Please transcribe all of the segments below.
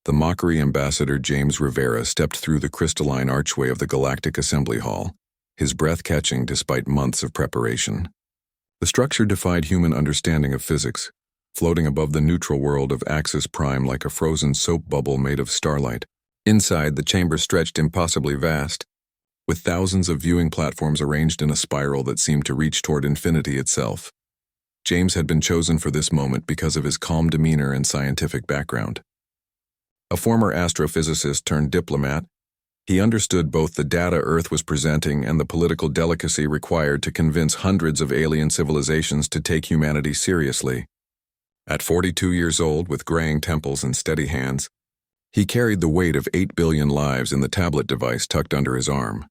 The mockery ambassador James Rivera stepped through the crystalline archway of the Galactic Assembly Hall, his breath catching despite months of preparation. The structure defied human understanding of physics, floating above the neutral world of Axis Prime like a frozen soap bubble made of starlight. Inside, the chamber stretched impossibly vast, with thousands of viewing platforms arranged in a spiral that seemed to reach toward infinity itself. James had been chosen for this moment because of his calm demeanor and scientific background. A former astrophysicist turned diplomat, he understood both the data Earth was presenting and the political delicacy required to convince hundreds of alien civilizations to take humanity seriously. At 42 years old, with graying temples and steady hands, he carried the weight of 8 billion lives in the tablet device tucked under his arm.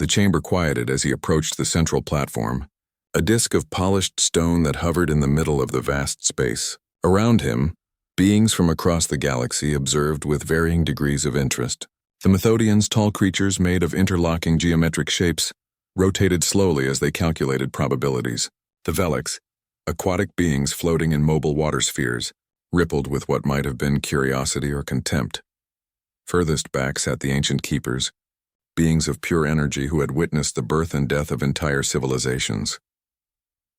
The chamber quieted as he approached the central platform, a disk of polished stone that hovered in the middle of the vast space. Around him, beings from across the galaxy observed with varying degrees of interest. The Methodians, tall creatures made of interlocking geometric shapes, rotated slowly as they calculated probabilities. The Veliks, aquatic beings floating in mobile water spheres, rippled with what might have been curiosity or contempt. Furthest back sat the ancient keepers, beings of pure energy who had witnessed the birth and death of entire civilizations.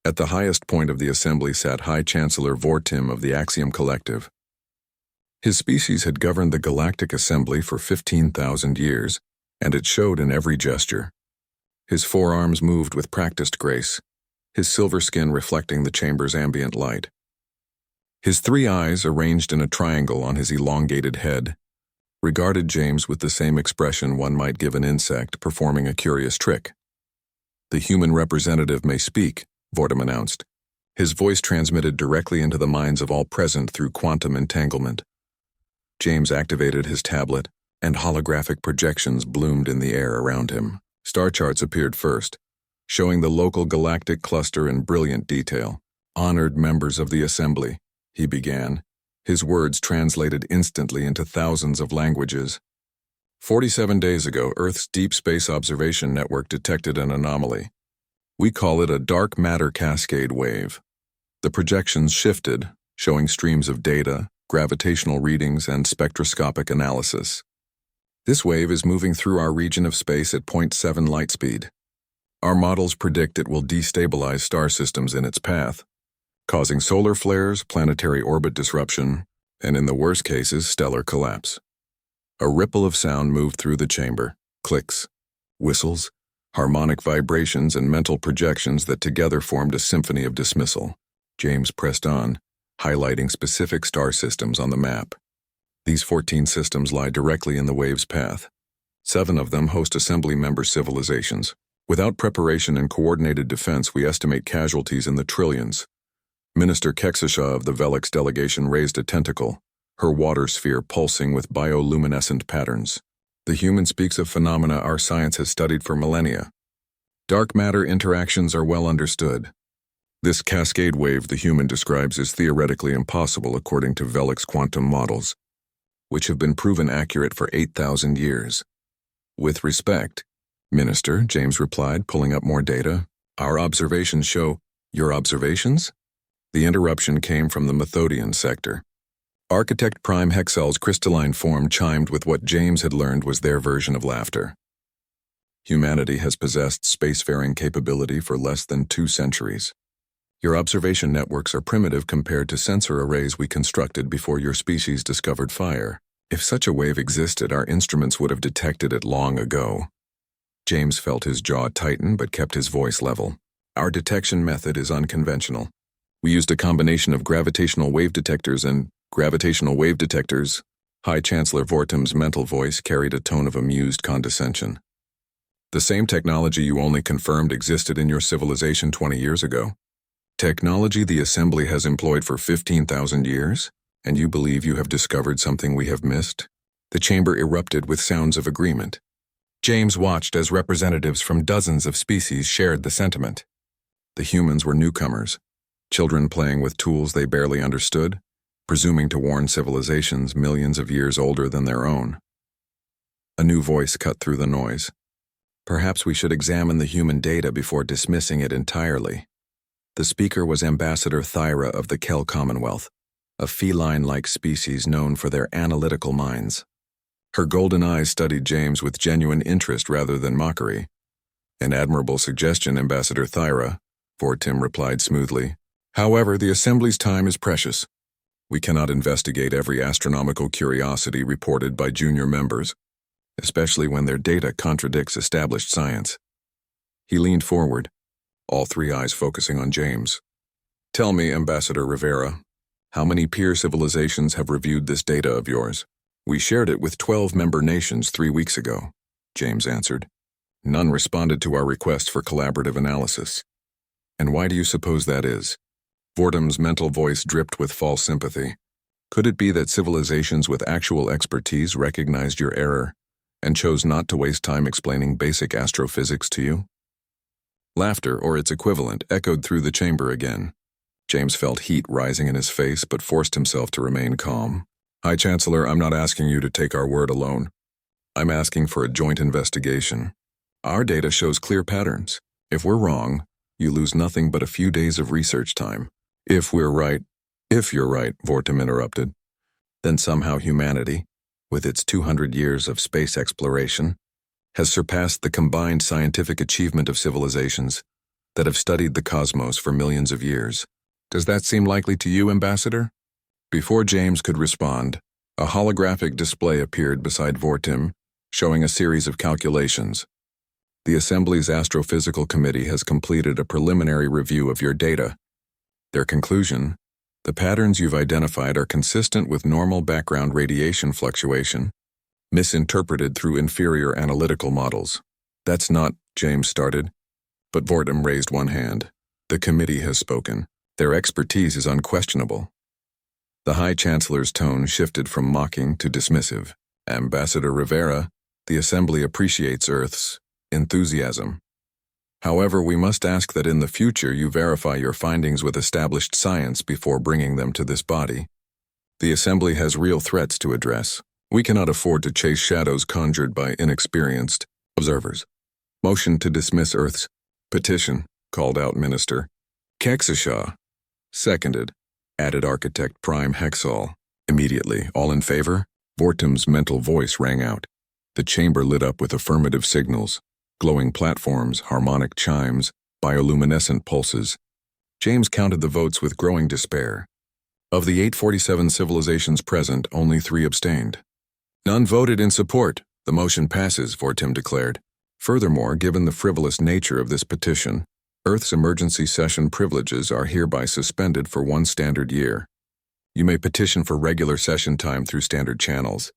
At the highest point of the assembly sat High Chancellor Vortim of the Axiom Collective. His species had governed the Galactic Assembly for 15,000 years, and it showed in every gesture. His forearms moved with practiced grace, his silver skin reflecting the chamber's ambient light. His 3 eyes, arranged in a triangle on his elongated head, regarded James with the same expression one might give an insect performing a curious trick. "The human representative may speak," Vortim announced. His voice transmitted directly into the minds of all present through quantum entanglement. James activated his tablet, and holographic projections bloomed in the air around him. Star charts appeared first, showing the local galactic cluster in brilliant detail. "Honored members of the Assembly," he began, his words translated instantly into thousands of languages. 47 days ago, Earth's Deep Space Observation Network detected an anomaly. We call it a dark matter cascade wave. The projections shifted, showing streams of data, gravitational readings, and spectroscopic analysis. This wave is moving through our region of space at 0.7 light speed. Our models predict it will destabilize star systems in its path, causing solar flares, planetary orbit disruption, and in the worst cases, stellar collapse. A ripple of sound moved through the chamber, clicks, whistles, harmonic vibrations, and mental projections that together formed a symphony of dismissal. James pressed on, highlighting specific star systems on the map. These 14 systems lie directly in the wave's path. 7 of them host assembly member civilizations. Without preparation and coordinated defense, we estimate casualties in the trillions. Minister Kexisha of the Veliks delegation raised a tentacle, her water sphere pulsing with bioluminescent patterns. The human speaks of phenomena our science has studied for millennia. Dark matter interactions are well understood. This cascade wave the human describes is theoretically impossible according to Veliks quantum models, which have been proven accurate for 8,000 years. "With respect, Minister," James replied, pulling up more data, "our observations show—" "Your observations?" The interruption came from the Methodian sector. Architect Prime Hexel's crystalline form chimed with what James had learned was their version of laughter. "Humanity has possessed spacefaring capability for less than 2 centuries. Your observation networks are primitive compared to sensor arrays we constructed before your species discovered fire. If such a wave existed, our instruments would have detected it long ago." James felt his jaw tighten but kept his voice level. "Our detection method is unconventional. We used a combination of gravitational wave detectors and gravitational wave detectors." High Chancellor Vortim's mental voice carried a tone of amused condescension. "The same technology you only confirmed existed in your civilization 20 years ago. Technology the Assembly has employed for 15,000 years, and you believe you have discovered something we have missed?" The chamber erupted with sounds of agreement. James watched as representatives from dozens of species shared the sentiment. The humans were newcomers, children playing with tools they barely understood, presuming to warn civilizations millions of years older than their own. A new voice cut through the noise. "Perhaps we should examine the human data before dismissing it entirely." The speaker was Ambassador Thyra of the Kel Commonwealth, a feline-like species known for their analytical minds. Her golden eyes studied James with genuine interest rather than mockery. An admirable suggestion, Ambassador Thyra, Vortim replied smoothly. However, the Assembly's time is precious. We cannot investigate every astronomical curiosity reported by junior members, especially when their data contradicts established science. He leaned forward, all three eyes focusing on James. Tell me, Ambassador Rivera, how many peer civilizations have reviewed this data of yours? We shared it with 12 member nations 3 weeks ago, James answered. None responded to our request for collaborative analysis. And why do you suppose that is? Vortim's mental voice dripped with false sympathy. Could it be that civilizations with actual expertise recognized your error and chose not to waste time explaining basic astrophysics to you? Laughter, or its equivalent, echoed through the chamber again. James felt heat rising in his face but forced himself to remain calm. High Chancellor, I'm not asking you to take our word alone. I'm asking for a joint investigation. Our data shows clear patterns. If we're wrong, you lose nothing but a few days of research time. If you're right, Vortim interrupted, then somehow humanity, with its 200 years of space exploration, has surpassed the combined scientific achievement of civilizations that have studied the cosmos for millions of years. Does that seem likely to you, Ambassador? Before James could respond, a holographic display appeared beside Vortim, showing a series of calculations. The Assembly's Astrophysical Committee has completed a preliminary review of your data. Their conclusion: the patterns you've identified are consistent with normal background radiation fluctuation, misinterpreted through inferior analytical models. That's not, James started, but Vortim raised one hand. The committee has spoken. Their expertise is unquestionable. The High Chancellor's tone shifted from mocking to dismissive. Ambassador Rivera, the Assembly appreciates Earth's enthusiasm. However, we must ask that in the future you verify your findings with established science before bringing them to this body. The Assembly has real threats to address. We cannot afford to chase shadows conjured by inexperienced observers. Motion to dismiss Earth's petition, called out Minister Kexishaw. Seconded, added Architect Prime Hexall. Immediately, all in favor? Vortim's mental voice rang out. The chamber lit up with affirmative signals, glowing platforms, harmonic chimes, bioluminescent pulses. James counted the votes with growing despair. Of the 847 civilizations present, only 3 abstained. None voted in support. The motion passes, Vortim declared. Furthermore, given the frivolous nature of this petition, Earth's emergency session privileges are hereby suspended for 1 standard year. You may petition for regular session time through standard channels.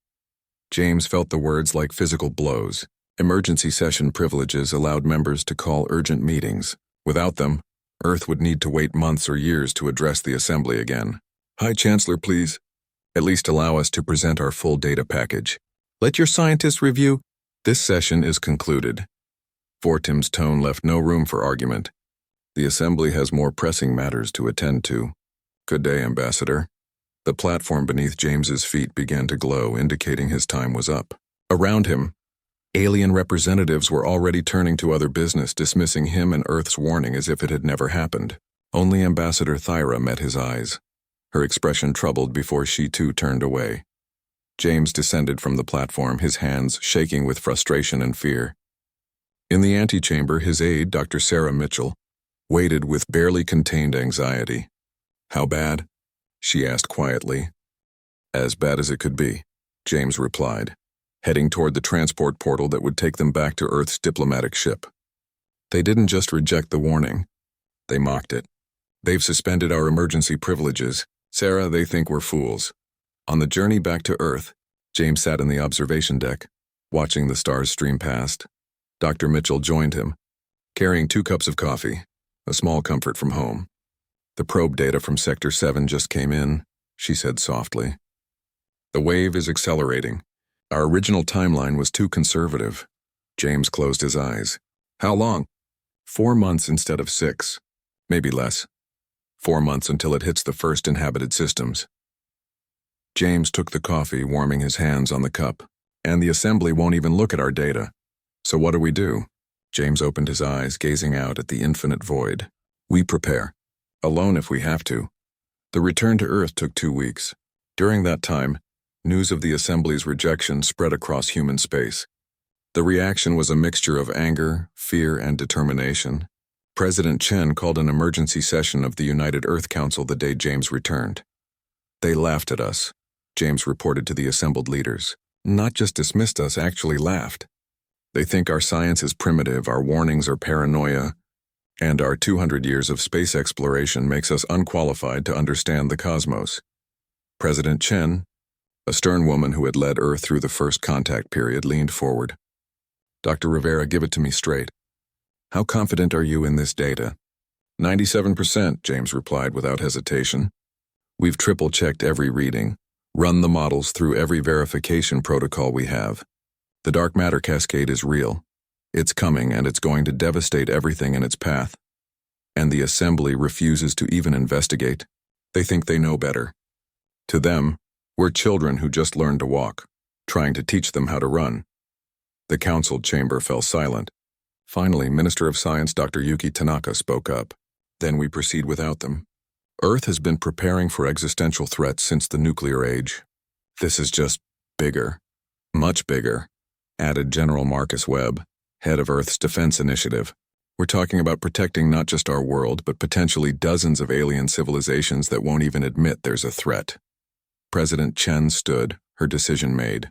James felt the words like physical blows. Emergency session privileges allowed members to call urgent meetings. Without them, Earth would need to wait months or years to address the Assembly again. High Chancellor, please. At least allow us to present our full data package. Let your scientists review. This session is concluded. Vortim's tone left no room for argument. The Assembly has more pressing matters to attend to. Good day, Ambassador. The platform beneath James's feet began to glow, indicating his time was up. Around him, alien representatives were already turning to other business, dismissing him and Earth's warning as if it had never happened. Only Ambassador Thyra met his eyes, her expression troubled before she too turned away. James descended from the platform, his hands shaking with frustration and fear. In the antechamber, his aide, Dr. Sarah Mitchell, waited with barely contained anxiety. How bad? She asked quietly. As bad as it could be, James replied, heading toward the transport portal that would take them back to Earth's diplomatic ship. They didn't just reject the warning. They mocked it. They've suspended our emergency privileges. Sarah, they think we're fools. On the journey back to Earth, James sat in the observation deck, watching the stars stream past. Dr. Mitchell joined him, carrying 2 cups of coffee, a small comfort from home. The probe data from Sector 7 just came in, she said softly. The wave is accelerating. Our original timeline was too conservative. James closed his eyes. How long? 4 months instead of 6. Maybe less. 4 months until it hits the first inhabited systems. James took the coffee, warming his hands on the cup. And the Assembly won't even look at our data. So what do we do? James opened his eyes, gazing out at the infinite void. We prepare. Alone if we have to. The return to Earth took 2 weeks. During that time, news of the Assembly's rejection spread across human space. The reaction was a mixture of anger, fear, and determination. President Chen called an emergency session of the United Earth Council the day James returned. They laughed at us, James reported to the assembled leaders. Not just dismissed us, actually laughed. They think our science is primitive, our warnings are paranoia, and our 200 years of space exploration makes us unqualified to understand the cosmos. President Chen, a stern woman who had led Earth through the first contact period, leaned forward. Dr. Rivera, give it to me straight. How confident are you in this data? 97%, James replied without hesitation. We've triple-checked every reading, run the models through every verification protocol we have. The dark matter cascade is real. It's coming, and it's going to devastate everything in its path. And the Assembly refuses to even investigate. They think they know better. To them, we're children who just learned to walk, trying to teach them how to run. The council chamber fell silent. Finally, Minister of Science Dr. Yuki Tanaka spoke up. Then we proceed without them. Earth has been preparing for existential threats since the nuclear age. This is just bigger, much bigger, added General Marcus Webb, head of Earth's Defense Initiative. We're talking about protecting not just our world, but potentially dozens of alien civilizations that won't even admit there's a threat. President Chen stood, her decision made.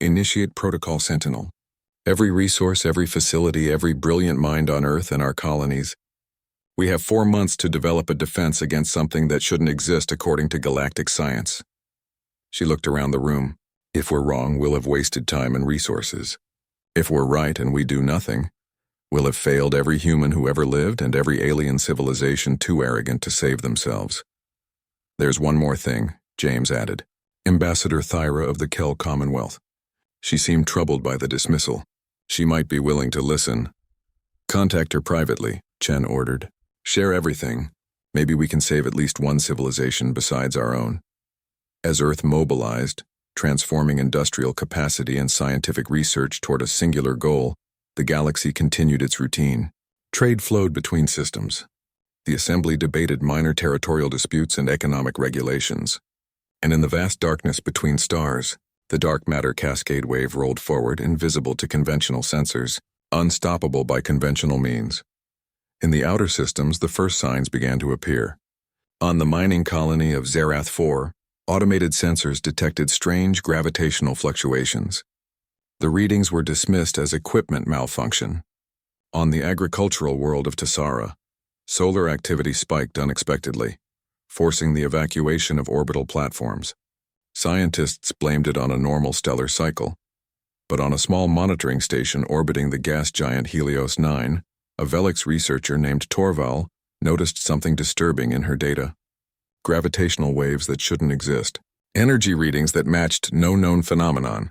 Initiate Protocol Sentinel. Every resource, every facility, every brilliant mind on Earth and our colonies. We have 4 months to develop a defense against something that shouldn't exist according to galactic science. She looked around the room. If we're wrong, we'll have wasted time and resources. If we're right and we do nothing, we'll have failed every human who ever lived and every alien civilization too arrogant to save themselves. There's one more thing, James added. Ambassador Thyra of the Kel Commonwealth. She seemed troubled by the dismissal. She might be willing to listen. Contact her privately, Chen ordered. Share everything. Maybe we can save at least one civilization besides our own. As Earth mobilized, transforming industrial capacity and scientific research toward a singular goal, the galaxy continued its routine. Trade flowed between systems. The Assembly debated minor territorial disputes and economic regulations. And in the vast darkness between stars, the dark matter cascade wave rolled forward, invisible to conventional sensors, unstoppable by conventional means. In the outer systems, the first signs began to appear. On the mining colony of Zerath 4, automated sensors detected strange gravitational fluctuations. The readings were dismissed as equipment malfunction. On the agricultural world of Tessara, solar activity spiked unexpectedly, forcing the evacuation of orbital platforms. Scientists blamed it on a normal stellar cycle. But on a small monitoring station orbiting the gas giant Helios 9, a Velix researcher named Torval noticed something disturbing in her data. Gravitational waves that shouldn't exist. Energy readings that matched no known phenomenon.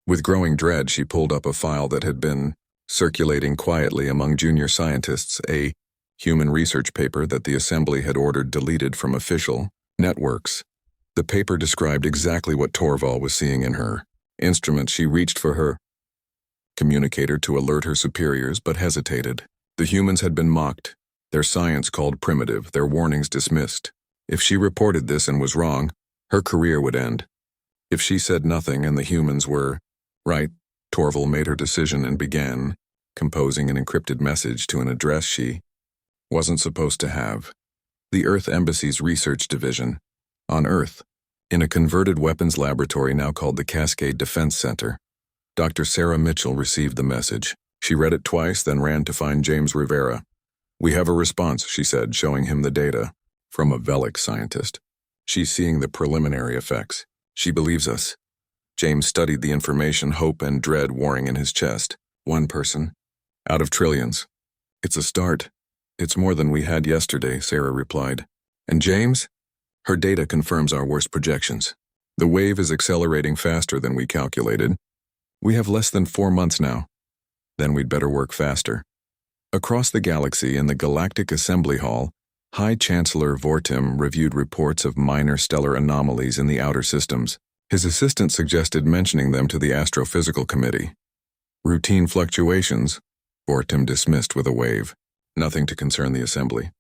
With growing dread, she pulled up a file that had been circulating quietly among junior scientists, a human research paper that the Assembly had ordered deleted from official networks. The paper described exactly what Torval was seeing in her instrument. She reached for her communicator to alert her superiors, but hesitated. The humans had been mocked, their science called primitive, their warnings dismissed. If she reported this and was wrong, her career would end. If she said nothing and the humans were right, Torval made her decision and began composing an encrypted message to an address she wasn't supposed to have. The Earth Embassy's research division. On Earth, in a converted weapons laboratory now called the Cascade Defense Center. Dr. Sarah Mitchell received the message. She read it twice, then ran to find James Rivera. We have a response, she said, showing him the data. From a Velix scientist. She's seeing the preliminary effects. She believes us. James studied the information, hope and dread warring in his chest. One person. Out of trillions. It's a start. It's more than we had yesterday, Sarah replied. And James? Her data confirms our worst projections. The wave is accelerating faster than we calculated. We have less than 4 months now. Then we'd better work faster. Across the galaxy in the Galactic Assembly Hall, High Chancellor Vortim reviewed reports of minor stellar anomalies in the outer systems. His assistant suggested mentioning them to the Astrophysical Committee. Routine fluctuations, Vortim dismissed with a wave. Nothing to concern the Assembly.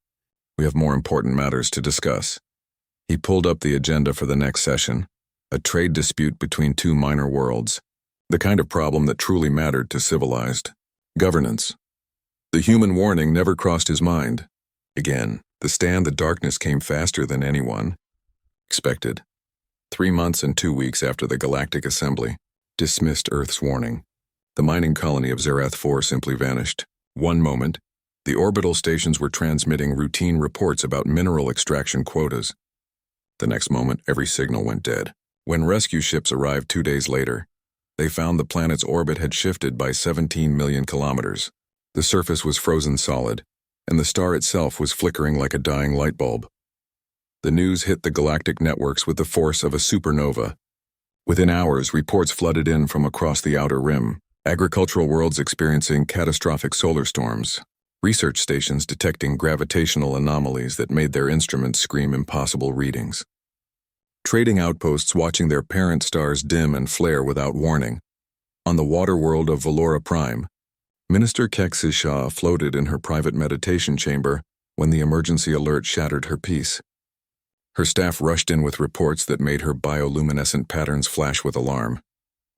We have more important matters to discuss. He pulled up the agenda for the next session, a trade dispute between two minor worlds, the kind of problem that truly mattered to civilized governance. The human warning never crossed his mind. Again, the darkness came faster than anyone expected. 3 months and 2 weeks after the Galactic Assembly dismissed Earth's warning, the mining colony of Zerath 4 simply vanished. One moment, the orbital stations were transmitting routine reports about mineral extraction quotas. The next moment, every signal went dead. When rescue ships arrived 2 days later, they found the planet's orbit had shifted by 17 million kilometers. The surface was frozen solid, and the star itself was flickering like a dying light bulb. The news hit the galactic networks with the force of a supernova. Within hours, reports flooded in from across the outer rim, agricultural worlds experiencing catastrophic solar storms, research stations detecting gravitational anomalies that made their instruments scream impossible readings, trading outposts watching their parent stars dim and flare without warning. On the water world of Valora Prime, Minister HFY floated in her private meditation chamber when the emergency alert shattered her peace. Her staff rushed in with reports that made her bioluminescent patterns flash with alarm.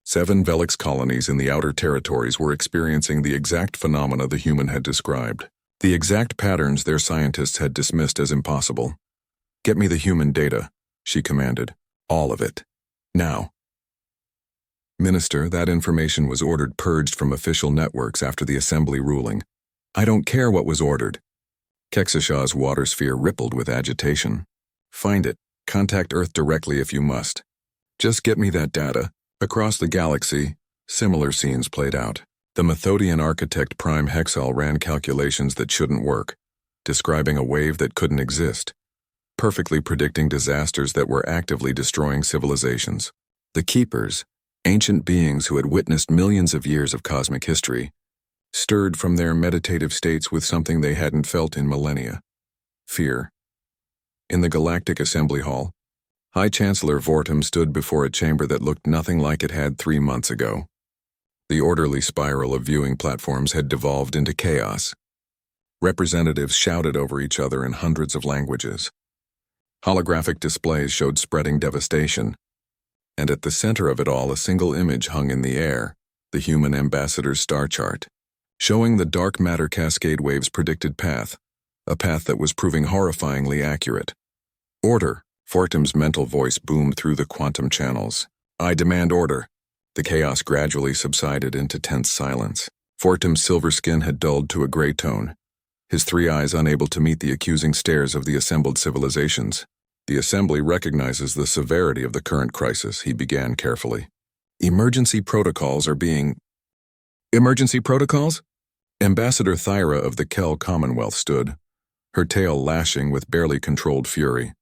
7 Velix colonies in the outer territories were experiencing the exact phenomena the human had described, the exact patterns their scientists had dismissed as impossible. "Get me the human data," she commanded. "All of it. Now." "Minister, that information was ordered purged from official networks after the Assembly ruling." "I don't care what was ordered." HFY's water sphere rippled with agitation. "Find it. Contact Earth directly if you must. Just get me that data." Across the galaxy, similar scenes played out. The Methodian architect Prime Hexal ran calculations that shouldn't work, describing a wave that couldn't exist, perfectly predicting disasters that were actively destroying civilizations. The Keepers, ancient beings who had witnessed millions of years of cosmic history, stirred from their meditative states with something they hadn't felt in millennia: fear. In the Galactic Assembly Hall, High Chancellor Vortum stood before a chamber that looked nothing like it had 3 months ago. The orderly spiral of viewing platforms had devolved into chaos. Representatives shouted over each other in hundreds of languages. Holographic displays showed spreading devastation. And at the center of it all, a single image hung in the air, the human ambassador's star chart, showing the dark matter cascade wave's predicted path, a path that was proving horrifyingly accurate. "Order!" Vortum's mental voice boomed through the quantum channels. "I demand order." The chaos gradually subsided into tense silence. Vortum's silver skin had dulled to a gray tone, his 3 eyes unable to meet the accusing stares of the assembled civilizations. "The Assembly recognizes the severity of the current crisis," he began carefully. "Emergency protocols are being—" "Emergency protocols?" Ambassador Thyra of the Kel Commonwealth stood, her tail lashing with barely controlled fury.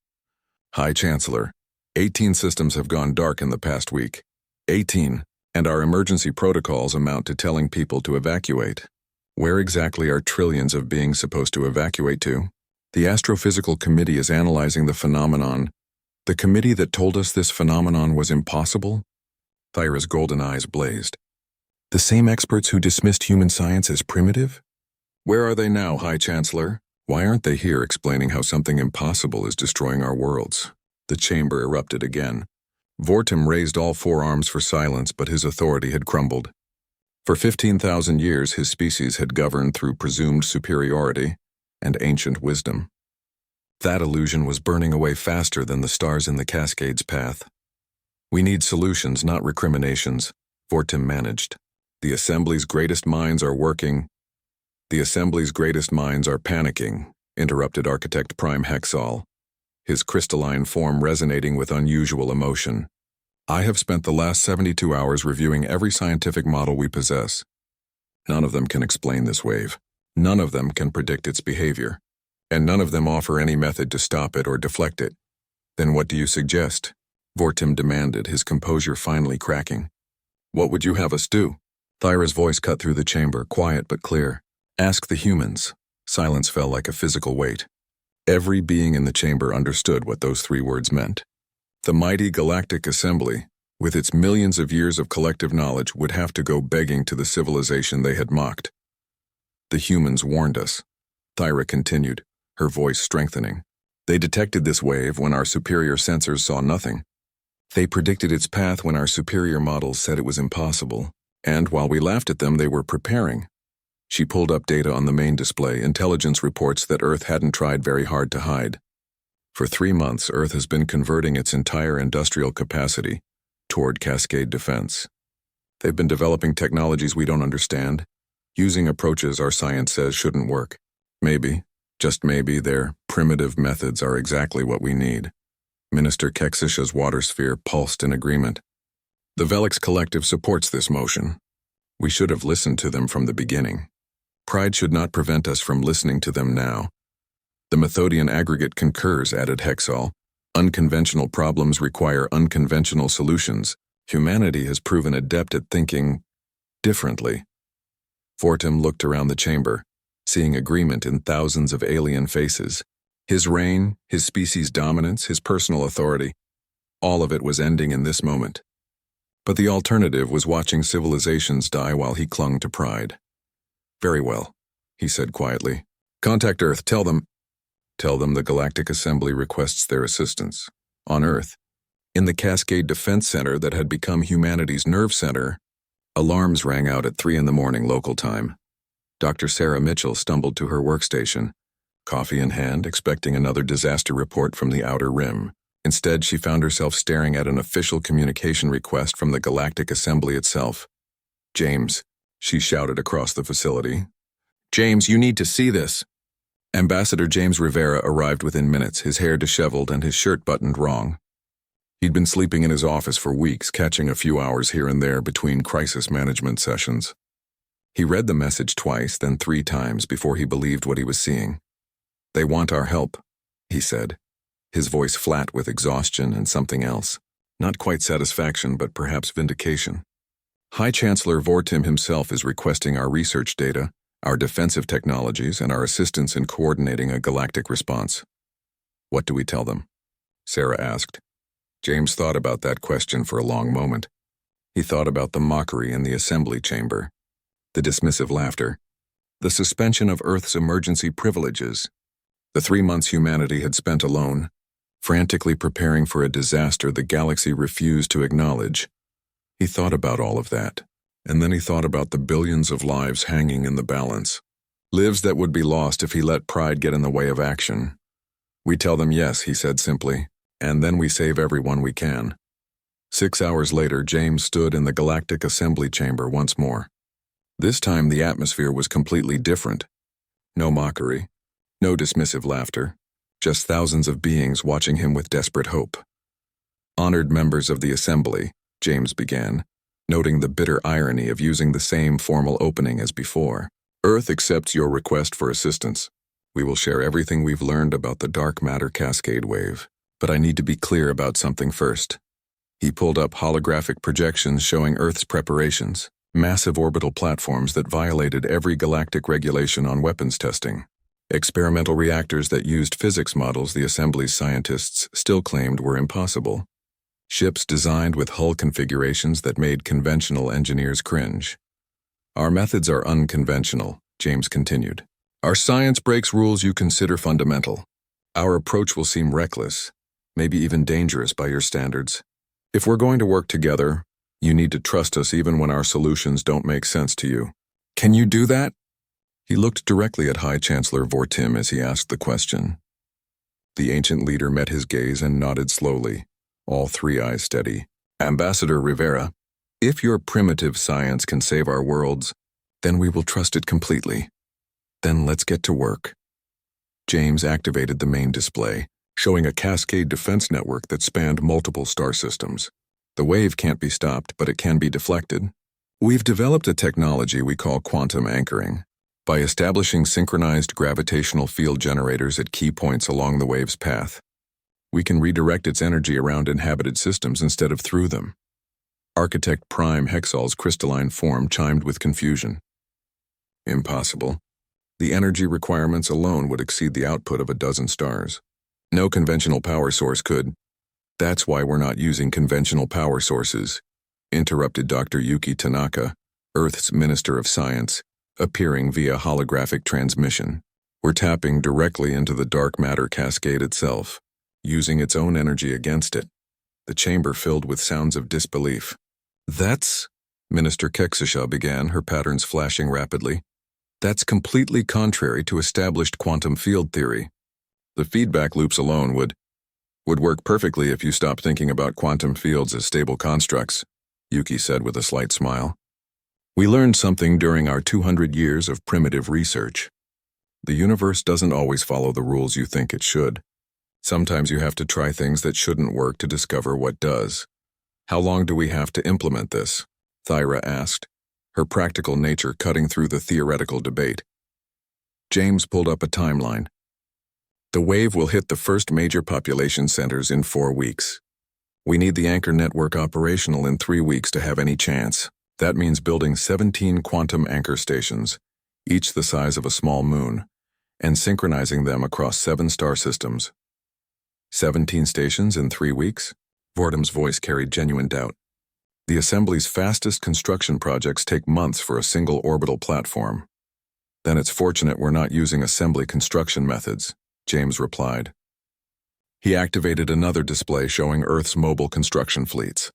"High Chancellor, 18 systems have gone dark in the past week. 18, and our emergency protocols amount to telling people to evacuate. Where exactly are trillions of beings supposed to evacuate to? The Astrophysical Committee is analyzing the phenomenon. The committee that told us this phenomenon was impossible?" Thyra's golden eyes blazed. "The same experts who dismissed human science as primitive? Where are they now, High Chancellor? Why aren't they here explaining how something impossible is destroying our worlds?" The chamber erupted again. Vortum raised all 4 arms for silence, but his authority had crumbled. For 15,000 years, his species had governed through presumed superiority and ancient wisdom. That illusion was burning away faster than the stars in the Cascade's path. "We need solutions, not recriminations," Vortum managed. "The Assembly's greatest minds are working—" "The Assembly's greatest minds are panicking," interrupted Architect Prime Hexal, his crystalline form resonating with unusual emotion. "I have spent the last 72 hours reviewing every scientific model we possess. None of them can explain this wave. None of them can predict its behavior. And none of them offer any method to stop it or deflect it. Then what do you suggest?" Vortum demanded, his composure finally cracking. "What would you have us do?" Thyra's voice cut through the chamber, quiet but clear. "Ask the humans." Silence fell like a physical weight. Every being in the chamber understood what those 3 words meant. The mighty Galactic Assembly, with its millions of years of collective knowledge, would have to go begging to the civilization they had mocked. "The humans warned us," Thyra continued, her voice strengthening. They detected this wave when our superior sensors saw nothing. They predicted its path when our superior models said it was impossible. And while we laughed at them, they were preparing. She pulled up data on the main display, intelligence reports that Earth hadn't tried very hard to hide. For 3 months, Earth has been converting its entire industrial capacity toward cascade defense. They've been developing technologies we don't understand, using approaches our science says shouldn't work. Maybe, just maybe, their primitive methods are exactly what we need. Minister Kexisha's water sphere pulsed in agreement. The Velix Collective supports this motion. We should have listened to them from the beginning. Pride should not prevent us from listening to them now. The Methodian aggregate concurs, added Hexal. Unconventional problems require unconventional solutions. Humanity has proven adept at thinking differently. Vortim looked around the chamber, seeing agreement in thousands of alien faces. His reign, his species' dominance, his personal authority, all of it was ending in this moment. But the alternative was watching civilizations die while he clung to pride. Very well, he said quietly. Contact Earth, tell them the Galactic Assembly requests their assistance. On Earth, in the Cascade Defense Center that had become humanity's nerve center, alarms rang out at 3 a.m. local time. Dr. Sarah Mitchell stumbled to her workstation, coffee in hand, expecting another disaster report from the Outer Rim. Instead, she found herself staring at an official communication request from the Galactic Assembly itself. James, she shouted across the facility. James, you need to see this. Ambassador James Rivera arrived within minutes, his hair disheveled and his shirt buttoned wrong. He'd been sleeping in his office for weeks, catching a few hours here and there between crisis management sessions. He read the message twice, then 3 times before he believed what he was seeing. They want our help, he said, his voice flat with exhaustion and something else. Not quite satisfaction, but perhaps vindication. High Chancellor Vortim himself is requesting our research data, our defensive technologies, and our assistance in coordinating a galactic response. What do we tell them? Sarah asked. James thought about that question for a long moment. He thought about the mockery in the assembly chamber, the dismissive laughter, the suspension of Earth's emergency privileges, the 3 months humanity had spent alone, frantically preparing for a disaster the galaxy refused to acknowledge. He thought about all of that, and then he thought about the billions of lives hanging in the balance, lives that would be lost if he let pride get in the way of action. We tell them yes, he said simply, and then we save everyone we can. 6 hours later, James stood in the Galactic Assembly chamber once more. This time the atmosphere was completely different. No mockery, no dismissive laughter, just thousands of beings watching him with desperate hope. Honored members of the Assembly, James began, noting the bitter irony of using the same formal opening as before. Earth accepts your request for assistance. We will share everything we've learned about the dark matter cascade wave. But I need to be clear about something first. He pulled up holographic projections showing Earth's preparations, massive orbital platforms that violated every galactic regulation on weapons testing, experimental reactors that used physics models the Assembly's scientists still claimed were impossible, ships designed with hull configurations that made conventional engineers cringe. Our methods are unconventional, James continued. Our science breaks rules you consider fundamental. Our approach will seem reckless, maybe even dangerous by your standards. If we're going to work together, you need to trust us even when our solutions don't make sense to you. Can you do that? He looked directly at High Chancellor Vortim as he asked the question. The ancient leader met his gaze and nodded slowly, all 3 eyes steady. Ambassador Rivera, if your primitive science can save our worlds, then we will trust it completely. Then let's get to work. James activated the main display, showing a cascade defense network that spanned multiple star systems. The wave can't be stopped, but it can be deflected. We've developed a technology we call quantum anchoring. By establishing synchronized gravitational field generators at key points along the wave's path, we can redirect its energy around inhabited systems instead of through them. Architect Prime Hexal's crystalline form chimed with confusion. Impossible. The energy requirements alone would exceed the output of a dozen stars. No conventional power source could. That's why we're not using conventional power sources, interrupted Dr. Yuki Tanaka, Earth's Minister of Science, appearing via holographic transmission. We're tapping directly into the dark matter cascade itself, using its own energy against it. The chamber filled with sounds of disbelief. That's, Minister Keksisha began, her patterns flashing rapidly. That's completely contrary to established quantum field theory. The feedback loops alone would work perfectly if you stopped thinking about quantum fields as stable constructs, Yuki said with a slight smile. We learned something during our 200 years of primitive research. The universe doesn't always follow the rules you think it should. Sometimes you have to try things that shouldn't work to discover what does. How long do we have to implement this? Thyra asked, her practical nature cutting through the theoretical debate. James pulled up a timeline. The wave will hit the first major population centers in 4 weeks. We need the anchor network operational in 3 weeks to have any chance. That means building 17 quantum anchor stations, each the size of a small moon, and synchronizing them across 7 star systems. 17 stations in 3 weeks? Vortum's voice carried genuine doubt. The Assembly's fastest construction projects take months for a single orbital platform. Then it's fortunate we're not using assembly construction methods, James replied. He activated another display showing Earth's mobile construction fleets.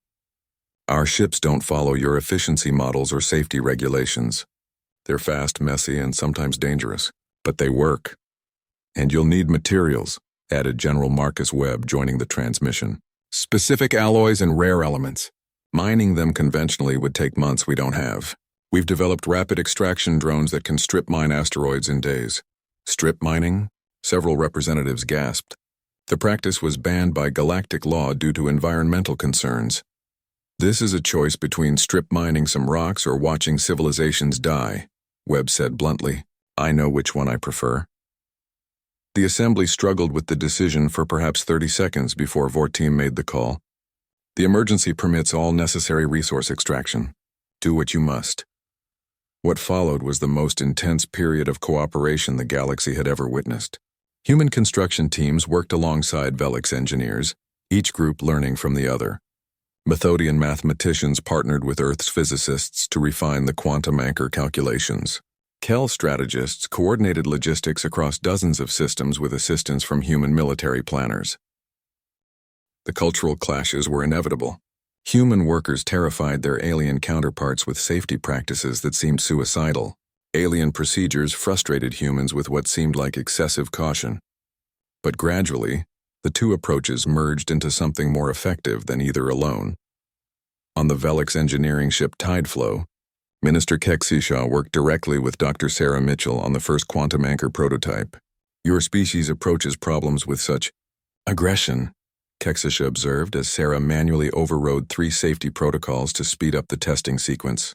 Our ships don't follow your efficiency models or safety regulations. They're fast, messy, and sometimes dangerous, but they work. And you'll need materials, added General Marcus Webb, joining the transmission. Specific alloys and rare elements. Mining them conventionally would take months we don't have. We've developed rapid extraction drones that can strip mine asteroids in days. Strip mining? Several representatives gasped. The practice was banned by galactic law due to environmental concerns. This is a choice between strip mining some rocks or watching civilizations die, Webb said bluntly. I know which one I prefer. The Assembly struggled with the decision for perhaps 30 seconds before Vorteam made the call. The emergency permits all necessary resource extraction. Do what you must. What followed was the most intense period of cooperation the galaxy had ever witnessed. Human construction teams worked alongside Velix engineers, each group learning from the other. Methodian mathematicians partnered with Earth's physicists to refine the quantum anchor calculations. Kel strategists coordinated logistics across dozens of systems with assistance from human military planners. The cultural clashes were inevitable. Human workers terrified their alien counterparts with safety practices that seemed suicidal. Alien procedures frustrated humans with what seemed like excessive caution. But gradually, the two approaches merged into something more effective than either alone. On the Velix engineering ship Tideflow, Minister Keksisha worked directly with Dr. Sarah Mitchell on the first quantum anchor prototype. Your species approaches problems with such aggression, Keksisha observed as Sarah manually overrode 3 safety protocols to speed up the testing sequence.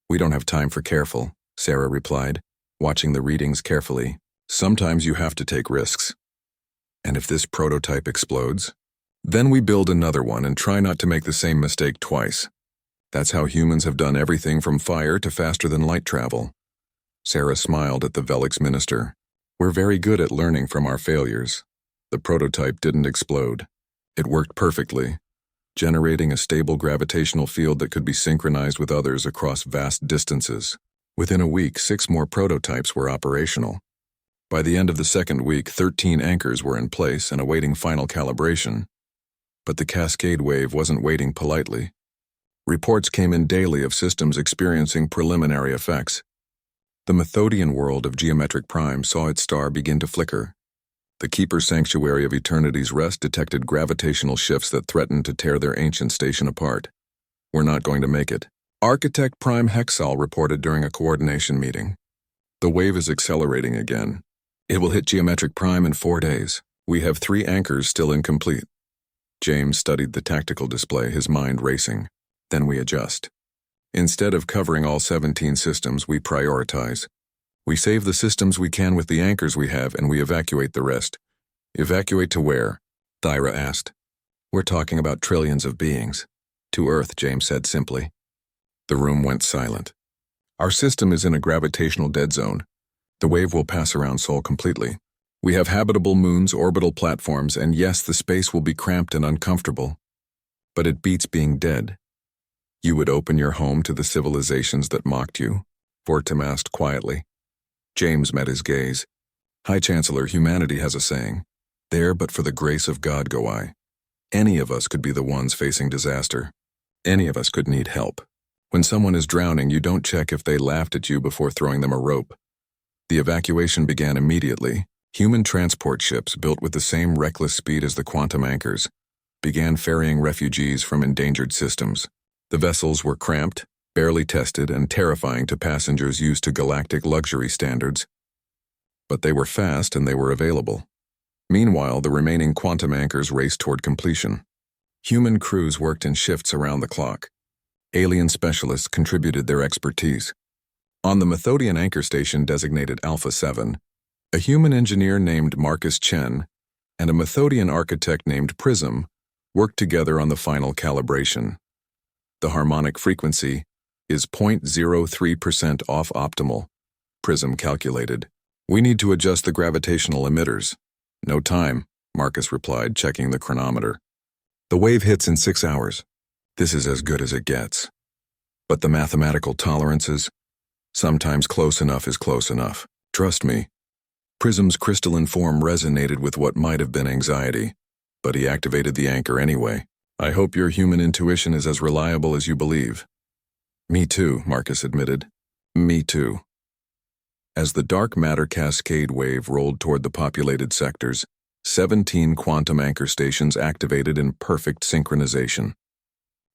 We don't have time for careful, Sarah replied, watching the readings carefully. Sometimes you have to take risks. And if this prototype explodes? Then we build another one and try not to make the same mistake twice. That's how humans have done everything from fire to faster-than-light travel. Sarah smiled at the Velix minister. We're very good at learning from our failures. The prototype didn't explode. It worked perfectly, generating a stable gravitational field that could be synchronized with others across vast distances. Within a week, 6 more prototypes were operational. By the end of the second week, 13 anchors were in place and awaiting final calibration. But the cascade wave wasn't waiting politely. Reports came in daily of systems experiencing preliminary effects. The Methodian world of Geometric Prime saw its star begin to flicker. The Keeper Sanctuary of Eternity's Rest detected gravitational shifts that threatened to tear their ancient station apart. We're not going to make it. Architect Prime Hexal reported during a coordination meeting. The wave is accelerating again. It will hit Geometric Prime in 4 days. We have 3 anchors still incomplete. James studied the tactical display, his mind racing. Then we adjust. Instead of covering all 17 systems, we prioritize. We save the systems we can with the anchors we have, and we evacuate the rest. Evacuate to where? Thyra asked. We're talking about trillions of beings. To Earth, James said simply. The room went silent. Our system is in a gravitational dead zone. The wave will pass around Sol completely. We have habitable moons, orbital platforms, and yes, the space will be cramped and uncomfortable. But it beats being dead. You would open your home to the civilizations that mocked you? Vortum asked quietly. James met his gaze. High Chancellor, humanity has a saying, "There but for the grace of God go I." Any of us could be the ones facing disaster. Any of us could need help. When someone is drowning, you don't check if they laughed at you before throwing them a rope. The evacuation began immediately. Human transport ships, built with the same reckless speed as the quantum anchors, began ferrying refugees from endangered systems. The vessels were cramped, barely tested, and terrifying to passengers used to galactic luxury standards. But they were fast and they were available. Meanwhile, the remaining quantum anchors raced toward completion. Human crews worked in shifts around the clock. Alien specialists contributed their expertise. On the Methodian anchor station designated Alpha 7, a human engineer named Marcus Chen and a Methodian architect named Prism worked together on the final calibration. The harmonic frequency is 0.03% off optimal, Prism calculated. We need to adjust the gravitational emitters. No time, Marcus replied, checking the chronometer. The wave hits in 6 hours. This is as good as it gets. But the mathematical tolerances? Sometimes close enough is close enough. Trust me. Prism's crystalline form resonated with what might have been anxiety, but he activated the anchor anyway. I hope your human intuition is as reliable as you believe. Me too, Marcus admitted. Me too. As the dark matter cascade wave rolled toward the populated sectors, 17 quantum anchor stations activated in perfect synchronization.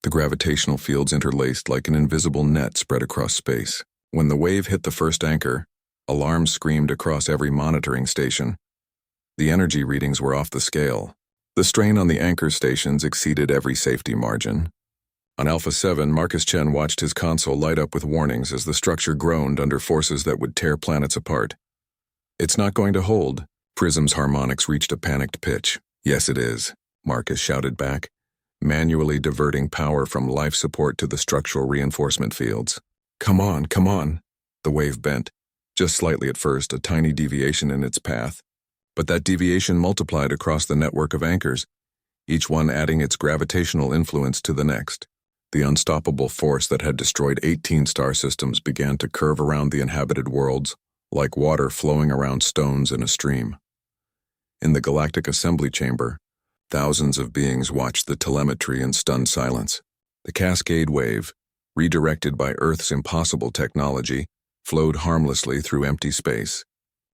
The gravitational fields interlaced like an invisible net spread across space. When the wave hit the first anchor, alarms screamed across every monitoring station. The energy readings were off the scale. The strain on the anchor stations exceeded every safety margin. On Alpha 7, Marcus Chen watched his console light up with warnings as the structure groaned under forces that would tear planets apart. It's not going to hold. Prism's harmonics reached a panicked pitch. Yes, it is, Marcus shouted back, manually diverting power from life support to the structural reinforcement fields. Come on, come on. The wave bent, just slightly at first, a tiny deviation in its path. But that deviation multiplied across the network of anchors, each one adding its gravitational influence to the next. The unstoppable force that had destroyed 18 star systems began to curve around the inhabited worlds, like water flowing around stones in a stream. In the Galactic Assembly Chamber, thousands of beings watched the telemetry in stunned silence. The cascade wave, redirected by Earth's impossible technology, flowed harmlessly through empty space.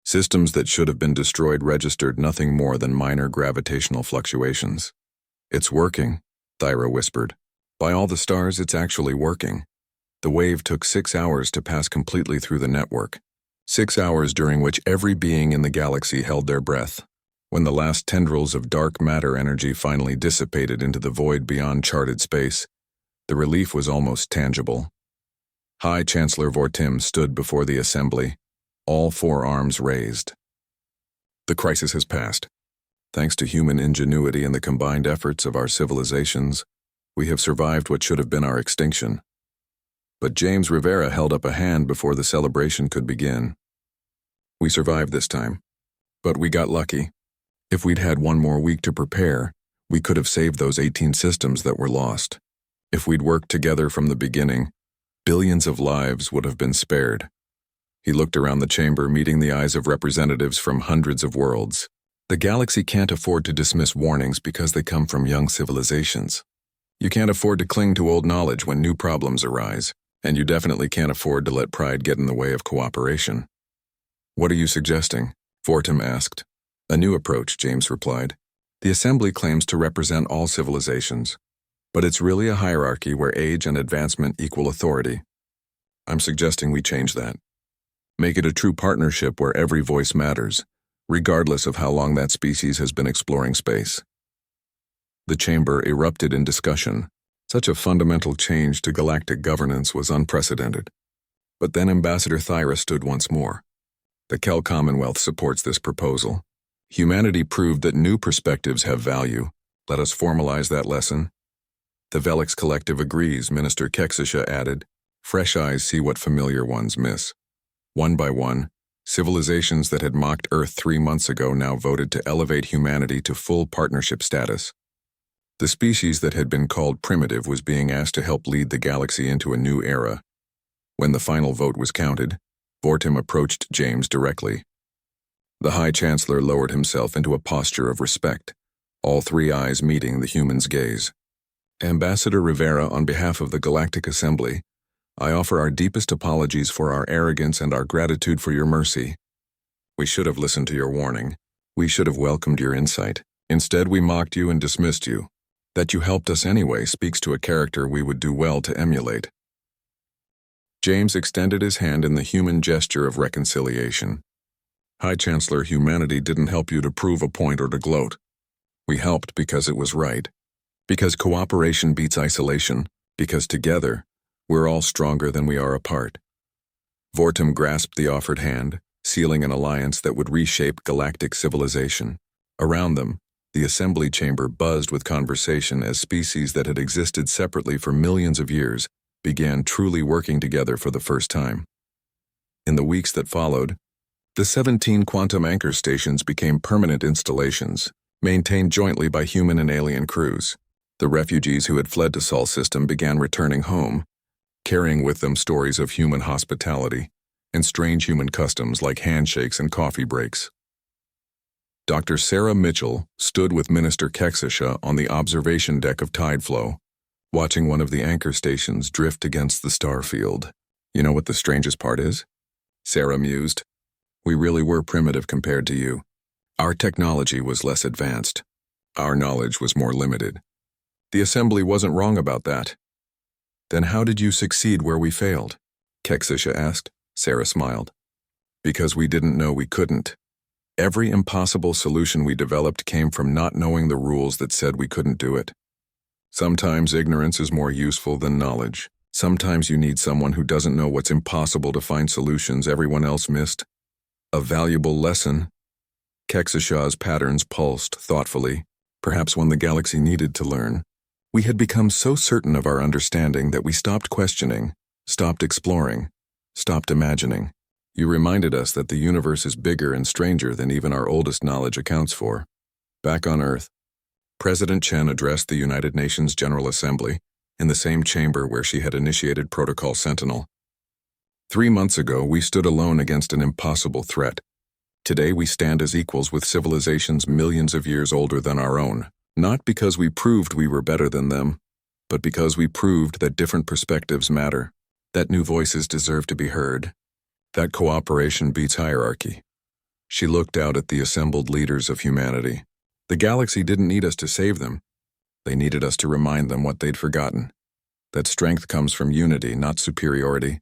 Systems that should have been destroyed registered nothing more than minor gravitational fluctuations. It's working, Thyra whispered. By all the stars, it's actually working. The wave took 6 hours to pass completely through the network. 6 hours during which every being in the galaxy held their breath. When the last tendrils of dark matter energy finally dissipated into the void beyond charted space, the relief was almost tangible. High Chancellor Vortim stood before the assembly, all 4 arms raised. The crisis has passed. Thanks to human ingenuity and the combined efforts of our civilizations, we have survived what should have been our extinction. But James Rivera held up a hand before the celebration could begin. We survived this time, but we got lucky. If we'd had 1 more week to prepare, we could have saved those 18 systems that were lost. If we'd worked together from the beginning, billions of lives would have been spared. He looked around the chamber, meeting the eyes of representatives from hundreds of worlds. The galaxy can't afford to dismiss warnings because they come from young civilizations. You can't afford to cling to old knowledge when new problems arise, and you definitely can't afford to let pride get in the way of cooperation. What are you suggesting? Vortim asked. A new approach, James replied. The Assembly claims to represent all civilizations, but it's really a hierarchy where age and advancement equal authority. I'm suggesting we change that. Make it a true partnership where every voice matters, regardless of how long that species has been exploring space. The chamber erupted in discussion. Such a fundamental change to galactic governance was unprecedented. But then Ambassador Thyra stood once more. The Kel Commonwealth supports this proposal. Humanity proved that new perspectives have value. Let us formalize that lesson. The Velix Collective agrees, Minister Kexisha added. Fresh eyes see what familiar ones miss. One by one, civilizations that had mocked Earth 3 months ago now voted to elevate humanity to full partnership status. The species that had been called primitive was being asked to help lead the galaxy into a new era. When the final vote was counted, Vortim approached James directly. The High Chancellor lowered himself into a posture of respect, all three eyes meeting the human's gaze. Ambassador Rivera, on behalf of the Galactic Assembly, I offer our deepest apologies for our arrogance and our gratitude for your mercy. We should have listened to your warning. We should have welcomed your insight. Instead, we mocked you and dismissed you. That you helped us anyway speaks to a character we would do well to emulate. James extended his hand in the human gesture of reconciliation. High Chancellor, humanity didn't help you to prove a point or to gloat. We helped because it was right. Because cooperation beats isolation. Because together, we're all stronger than we are apart. Vortum grasped the offered hand, sealing an alliance that would reshape galactic civilization. Around them, the assembly chamber buzzed with conversation as species that had existed separately for millions of years began truly working together for the first time. In the weeks that followed, the 17 quantum anchor stations became permanent installations, maintained jointly by human and alien crews. The refugees who had fled to Sol System began returning home, carrying with them stories of human hospitality and strange human customs like handshakes and coffee breaks. Dr. Sarah Mitchell stood with Minister Kexisha on the observation deck of Tideflow, watching one of the anchor stations drift against the star field. You know what the strangest part is? Sarah mused. We really were primitive compared to you. Our technology was less advanced. Our knowledge was more limited. The Assembly wasn't wrong about that. Then how did you succeed where we failed? Kexisha asked. Sarah smiled. Because we didn't know we couldn't. Every impossible solution we developed came from not knowing the rules that said we couldn't do it. Sometimes ignorance is more useful than knowledge. Sometimes you need someone who doesn't know what's impossible to find solutions everyone else missed. A valuable lesson. Kexisha's patterns pulsed thoughtfully, perhaps one the galaxy needed to learn. We had become so certain of our understanding that we stopped questioning, stopped exploring, stopped imagining. You reminded us that the universe is bigger and stranger than even our oldest knowledge accounts for. Back on Earth, President Chen addressed the United Nations General Assembly in the same chamber where she had initiated Protocol Sentinel. 3 months ago, we stood alone against an impossible threat. Today, we stand as equals with civilizations millions of years older than our own, not because we proved we were better than them, but because we proved that different perspectives matter, that new voices deserve to be heard, that cooperation beats hierarchy. She looked out at the assembled leaders of humanity. The galaxy didn't need us to save them. They needed us to remind them what they'd forgotten. That strength comes from unity, not superiority.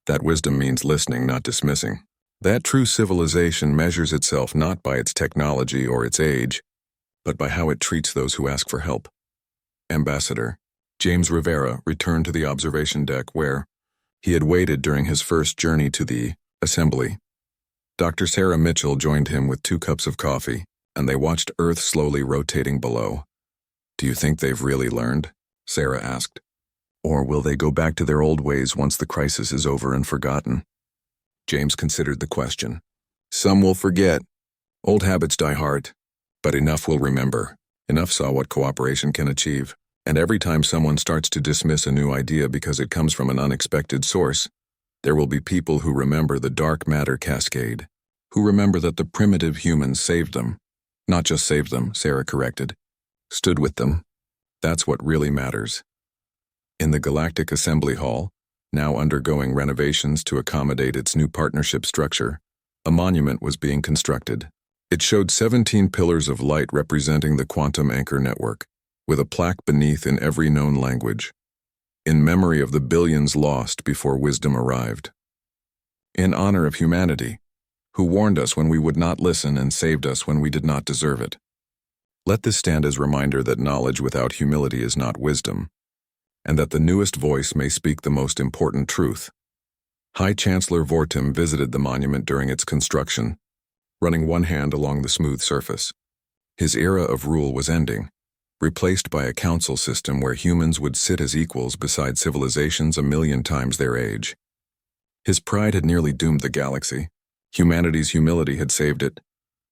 That wisdom means listening, not dismissing. That true civilization measures itself not by its technology or its age, but by how it treats those who ask for help. Ambassador James Rivera returned to the observation deck where he had waited during his first journey to the Assembly. Dr. Sarah Mitchell joined him with 2 cups of coffee, and they watched Earth slowly rotating below. Do you think they've really learned? Sarah asked. Or will they go back to their old ways once the crisis is over and forgotten? James considered the question. Some will forget. Old habits die hard. But enough will remember. Enough saw what cooperation can achieve. And every time someone starts to dismiss a new idea because it comes from an unexpected source, there will be people who remember the dark matter cascade, who remember that the primitive humans saved them. Not just saved them, Sarah corrected. Stood with them. That's what really matters. In the Galactic Assembly Hall, now undergoing renovations to accommodate its new partnership structure, a monument was being constructed. It showed 17 pillars of light representing the quantum anchor network, with a plaque beneath in every known language, in memory of the billions lost before wisdom arrived. In honor of humanity, who warned us when we would not listen and saved us when we did not deserve it. Let this stand as a reminder that knowledge without humility is not wisdom, and that the newest voice may speak the most important truth. High Chancellor Vortum visited the monument during its construction, running one hand along the smooth surface. His era of rule was ending, replaced by a council system where humans would sit as equals beside civilizations 1,000,000 times their age. His pride had nearly doomed the galaxy. Humanity's humility had saved it.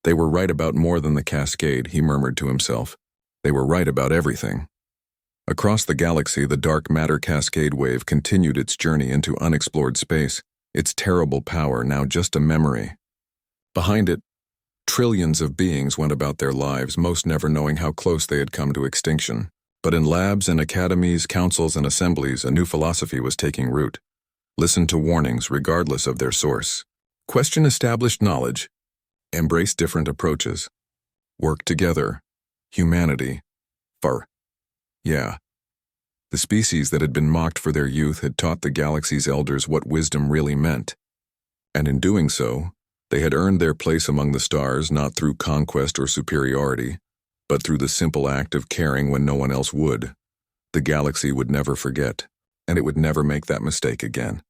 They were right about more than the cascade, he murmured to himself. They were right about everything. Across the galaxy, the dark matter cascade wave continued its journey into unexplored space, its terrible power now just a memory. Behind it, Trillions of beings went about their lives, most never knowing how close they had come to extinction. But in labs and academies, councils and assemblies, a new philosophy was taking root. Listen to warnings regardless of their source. Question established knowledge. Embrace different approaches. Work together. Humanity. Yeah. The species that had been mocked for their youth had taught the galaxy's elders what wisdom really meant. And in doing so, they had earned their place among the stars not through conquest or superiority, but through the simple act of caring when no one else would. The galaxy would never forget, and it would never make that mistake again.